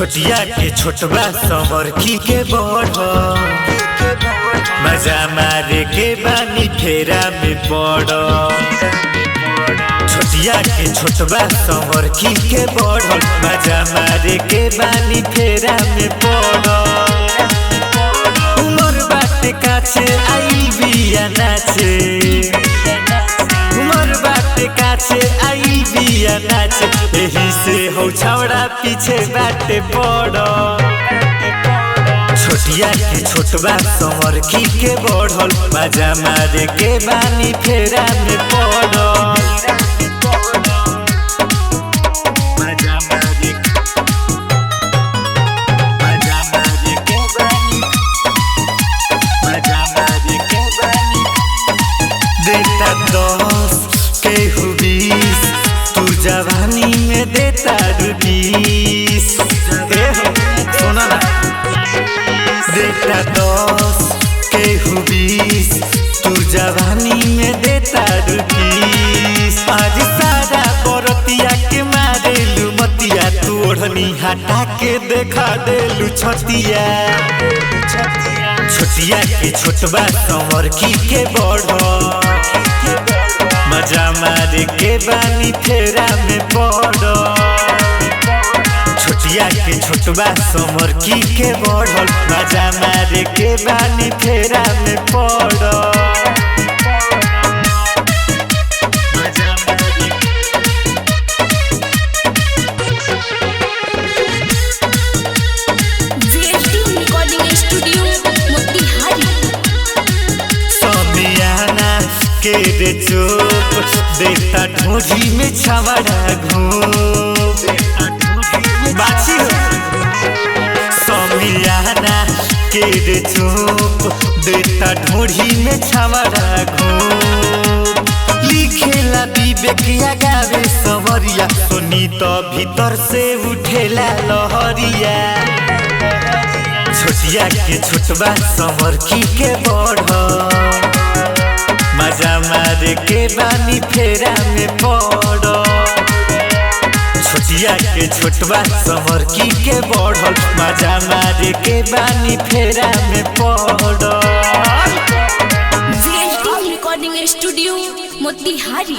छोटिया के छोटबा समरखी के बढ़ मजा मारे के बानी फेरा में पड़। छोटिया के छोटबा समरखी के बढ़ मजा मारे के बानी फेरा में पड़। उमर बाटे काछे आई बिया नाचे, उमर बाटे काछे आई बिया नाचे, एही से हो छौड़ा पीछे बाटे पड़। छोटिया के छोटबा समरखी के बढ़ल मजा मारे के बानी फेरा में पड़। देता 10 केहू 20 तू जवानी में देता 20। सुना ना, देता 10 केहू 20 तू जवानी में देता 20। आज सारा बरतिया के मारेलू मतिया, तू ओढ़नी हटा के देखा देलू छतिया। छोटिया के छोटबा समरखी के बढ़ मजा मारे के बानी फेरा में पड़। छोटिया के छोटबा समरखी के बढ़ल मजा मारे के बानी फेरा में पड़। के रे चोप देता ढोझी में छवड़ा घूम बाछी समियाना के रे चोप देता ढोझी में छवड़ा घूम। लिखेला विवेकिया गावे सवरिया, सुनी तो भीतर से उठेला लहरिया। छोटिया के छोटबा समरखी के बढ़ मजा मारे के बानी फेरा में पड़। छोटिया के छोटबा समरखी के बढ़ल मजा मारे के बानी फेरा में पड़। Recording studio Motihari.